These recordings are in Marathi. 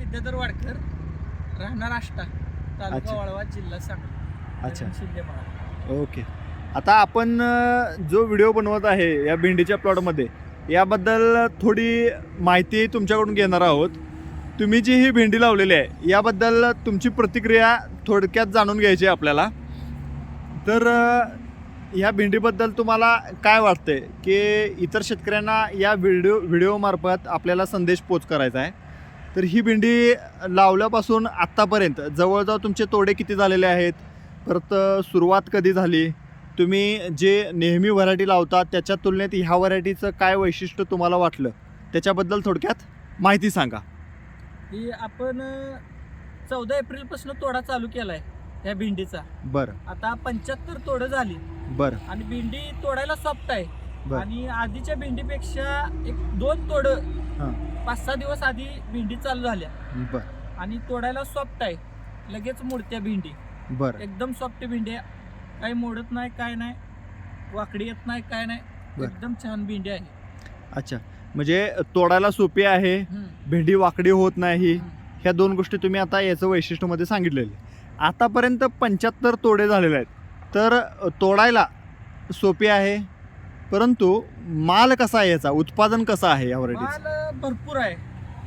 विद्याधर वाडकर, राहणार आष्टा, तालुका अच्छा. वाळवा, जिल्हा सांगली. अच्छा. शिंदे महाराज. ओके. आता आपण जो व्हिडिओ बनवत आहे या भेंडीच्या प्लॉटमध्ये, याबद्दल थोडी माहिती तुमच्याकडून घेणार आहोत. तुम्ही जी ही भेंडी लावलेली आहे याबद्दल तुमची प्रतिक्रिया थोडक्यात जाणून घ्यायची आहे आपल्याला. तर ह्या भेंडीबद्दल तुम्हाला काय वाटतंय की इतर शेतकऱ्यांना या व्हिडिओमार्फत आपल्याला संदेश पोच करायचा आहे. तर ही भेंडी लावल्यापासून आत्तापर्यंत जवळजवळ तुमचे तोडे किती झालेले आहेत, परत सुरुवात कधी झाली, तुम्ही जे नेहमी व्हरायटी लावता त्याच्या तुलनेत ह्या व्हरायटीचं काय वैशिष्ट्य तुम्हाला वाटलं त्याच्याबद्दल थोडक्यात माहिती सांगा. ही आपण 14 एप्रिलपासून तोडा चालू केलाय या भेंडीचा. बरं आता 75 तोडं झाली बरं आणि भेंडी तोडायला सॉफ्ट आहे. बरं. आणि आधीच्या भेंडीपेक्षा 1-2 तोडं हां 5-6 दिवस आधी भेंडी चालू झाल्या बरं आणि तोडायला सॉफ्ट आहे. लगेच मोडत्या भेंडी, बरं एकदम सॉफ्ट भेंडी आहे. काही मोडत नाही, काय नाही, वाकडी येत नाही, काय नाही, बरं. एकदम छान भेंडी आहे. अच्छा, म्हणजे तोडायला सोपी आहे, भेंडी वाकडी होत नाही, ह्या दोन गोष्टी तुम्ही आता याचं वैशिष्ट्यमध्ये सांगितलेले. आतापर्यंत 75 तोडे झालेले आहेत, तर तोडायला सोपी आहे, परंतु माल कसा आहे, याचा उत्पादन कसं आहे या व्हरायटीचं? माल भरपूर आहे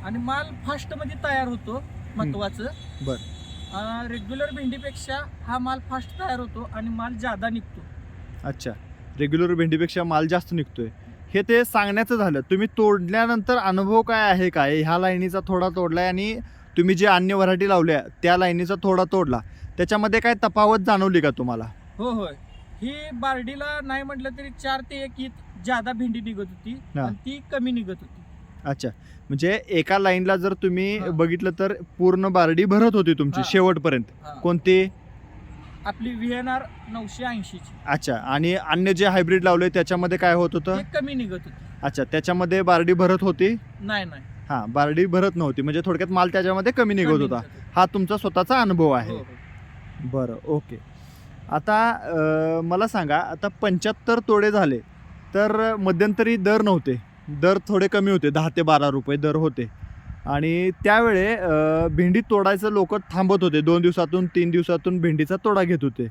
आणि माल फास्ट मध्ये तयार होतो. महत्वाचं बरं रेग्युलर भेंडीपेक्षा हा माल फास्ट तयार होतो आणि माल जादा निघतो. अच्छा, रेग्युलर भेंडीपेक्षा माल जास्त निघतोय, हे ते सांगण्याचं झालं. तुम्ही तोडल्यानंतर अनुभव काय आहे, काय ह्या लाईनीचा थोडा तोडलाय आणि तुम्ही जे अन्य व्हरायटी लावल्या त्या लाईनीचा थोडा तोडला, त्याच्यामध्ये काय तफावत जाणवली का तुम्हाला? हो होय, ही बारडीला नाही म्हटलं तरी 4 ते 1 ईत जादा भेंडी निघत होती हा. आणि ती कमी निघत होती. अच्छा, म्हणजे एका लाईनला जर तुम्ही हा. बघितलं तर पूर्ण बारडी भरत होती तुमची हा. शेवटपर्यंत. हा. कोणती? आपली VNR 980 ची अच्छा, आणि अन्य जे हायब्रिड लावले त्याच्यामध्ये काय होत होतं? ते कमी निघत होती. अच्छा, त्याच्यामध्ये बारडी भरत होती? नाही नाही हा, बारडी भरत नव्हती, म्हणजे थोडक्यात माल त्याच्यामध्ये कमी निघत कमी होता. निघत होती. हा तुमचा स्वतःचा अनुभव आहे. हो, हो. बरं, ओके. आता मला सांगा, आता 75 तोडे झाले, तर मध्यंतरी दर नव्हते, दर थोडे कमी होते, 10 ते 12 रुपये दर होते, आणि त्यावेळे भेंडी तोडायचं लोक थांबत होते, 2 दिवसातून 3 दिवसातून भेंडीचा तोडा घेत होते.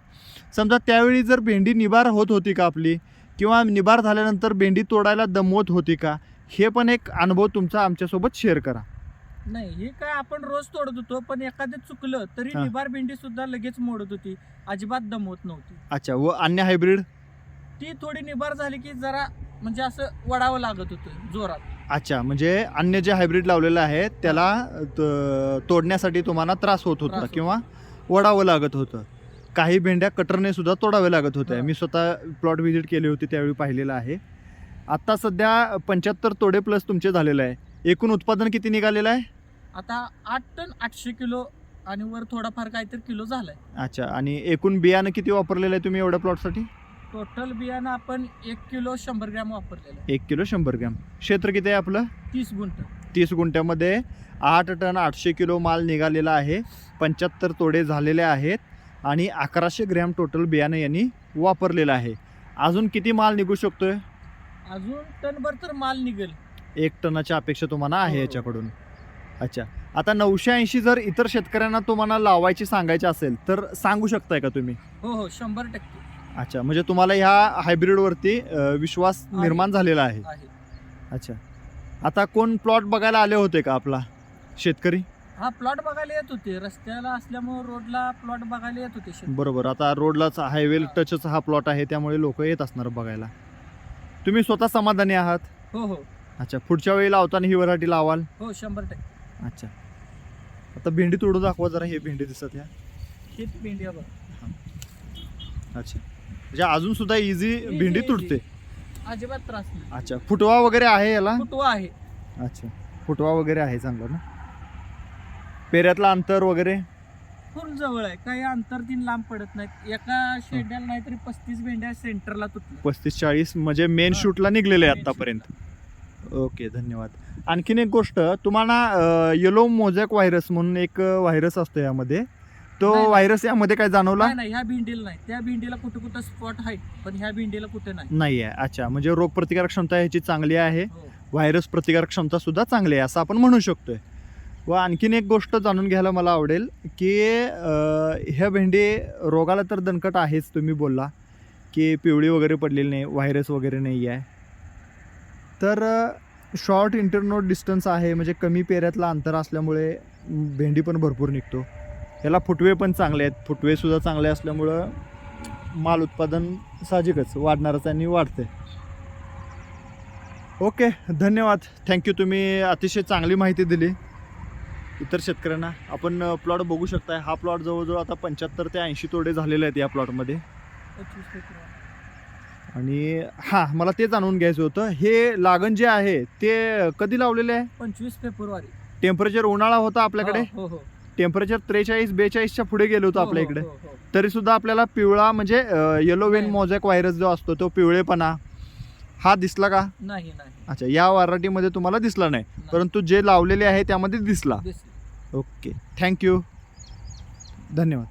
समजा त्यावेळी जर भेंडी निबार होत होती का आपली, किंवा निबार झाल्यानंतर भेंडी तोडायला दमवत होती का, हे पण एक अनुभव तुमचा आमच्यासोबत शेअर करा. नाही, हे काय आपण रोज तोडत होतो, पण एखादं चुकलं तरी हा. निबार भेंडी सुद्धा लगेच मोडत होती, अजिबात दमवत नव्हती. अच्छा, व अन्य हायब्रिड? ती थोडी निबार झाली की जरा म्हणजे असं वडावं लागत होतं जोरात. अच्छा, म्हणजे अन्य जे हायब्रिड लावलेलं आहे त्याला तोडण्यासाठी तुम्हाला त्रास होत होता त्रास किंवा ओढावं लागत होतं. काही भेंड्या कटरने सुद्धा तोडाव्या लागत होत्या. हा. मी स्वतः प्लॉट व्हिजिट केली होती, त्यावेळी पाहिलेलं आहे. आता सध्या 75 तोडे प्लस तुमचे झालेलं आहे. एकूण उत्पादन किती निघालेलं आहे? आता 8 टन 800 किलो आणि वर थोडाफार काहीतरी किलो झालाय. अच्छा, आणि एकूण बियाणं किती वापरलेलं आहे तुम्ही एवढ्या प्लॉटसाठी? टोटल बियाणं आपण 1 किलो 100 ग्रॅम वापरलेलं आहे. 1 किलो 100 ग्रॅम. क्षेत्र किती आहे आपलं? 30 गुंठ. 30 गुंठ्यामध्ये 8 टन 800 किलो माल निघालेला आहे, 75 तोडे झालेले आहेत, आणि 1100 ग्रॅम टोटल बियाणं यांनी वापरलेलं आहे. अजून किती माल निघू शकतोय? अजून टनभर तर माल निघेल. 1 टनाची अपेक्षा तुम्हाला आहे हो. याच्याकडून. अच्छा, आता 980 जर इतर शेतकऱ्यांना तुम्हाला लावायची सांगायची असेल तर सांगू शकताय का तुम्ही? हो हो, 100% अच्छा, म्हणजे तुम्हाला ह्या हायब्रिडवरती विश्वास आहे. निर्माण झालेला आहे. आहे. अच्छा, आता कोण प्लॉट बघायला आले होते का आपला शेतकरी? हा, प्लॉट बघायला येत होते, रस्त्याला असल्यामुळे रोडला प्लॉट बघायला येत होते शेतकरी. बरोबर, आता रोडलाच हायवे हा. टचच हा प्लॉट आहे, त्यामुळे लोक येत असणार बघायला. तुम्ही स्वतः समाधानी आहात? हो हो अच्छा, पुढच्या वेळी लावताना ही व्हरायटी लावाल? हो, 100%. अच्छा, आता भेंडी तोडून दाखवा जरा, हे भेंडी दिसत या. हीच भेंडी आहे बघा. अच्छा, म्हणजे अजून सुद्धा इझी भेंडी easy. तुटते. अजिबात त्रास नाही. अच्छा, फुटवा वगैरे आहे याला? फुटवा आहे. अच्छा, फुटवा वगैरे आहे चांगला ना? पेऱ्यातला अंतर वगैरे? फुल जवळ आहे, काही अंतर तीन लांब पडत नाहीत. एका शेंड्याला नाहीतरी 35 भेंड्या सेंटरला तुटल्या. 35-40 म्हणजे मेन शूटला निघलेले आहे Main आतापर्यंत. ओके, धन्यवाद. आणखीन एक गोष्ट, तुम्हाला येलो मोझॅक व्हायरस म्हणून एक व्हायरस असतो यामध्ये, तो नाही. व्हायरस यामध्ये काय जाणवला? नाही नाही, ह्या भेंडीला नाही. त्या भेंडीला कुठं कुठं स्पॉट आहे, पण ह्या भेंडीला कुठे नाही. नाही आहे. अच्छा, म्हणजे रोगप्रतिकारक क्षमता ह्याची चांगली आहे, हो. व्हायरस प्रतिकारक क्षमता सुद्धा चांगली आहे असं आपण म्हणू शकतोय. व आणखीन एक गोष्ट जाणून घ्यायला मला आवडेल की ह्या भेंडी रोगाला तर दणकट आहेच, तुम्ही बोलला की पिवळी वगैरे पडलेली नाही, व्हायरस वगैरे नाही आहे. तर शॉर्ट इंटरनोड डिस्टन्स आहे, म्हणजे कमी पेऱ्यातला अंतर असल्यामुळे भेंडी पण भरपूर निघतो. याला फुटवे पण चांगले आहेत, फुटवेसुद्धा चांगले असल्यामुळं माल उत्पादन साहजिकच वाढणारच आणि वाढते. ओके, धन्यवाद, थँक्यू. तुम्ही अतिशय चांगली माहिती दिली इतर शेतकऱ्यांना. आपण प्लॉट बघू शकताय, हा प्लॉट जवळजवळ आता 75 ते 80 तोडे झालेले आहेत या प्लॉटमध्ये. 25 फेब्रुवारी. आणि हां, मला ते जाणून घ्यायचं होतं, हे लागण जे आहे ते कधी लावलेले आहे? 25 फेब्रुवारी. टेम्परेचर उन्हाळा होता आपल्याकडे, हो हो टेम्परेचर 43-42च्या पुढे गेलो होतो हो, आपल्या हो, इकडे, हो, हो. तरी सुद्धा आपल्याला पिवळा म्हणजे येलो वेन नाही. मोझॅक व्हायरस जो असतो तो पिवळेपणा हा दिसला का? नाही नाही अच्छा, या व्हरायटीमध्ये तुम्हाला दिसला नाही, नाही. परंतु जे लावलेले आहे त्यामध्ये दिसला. दिसलं. ओके, थँक्यू, धन्यवाद.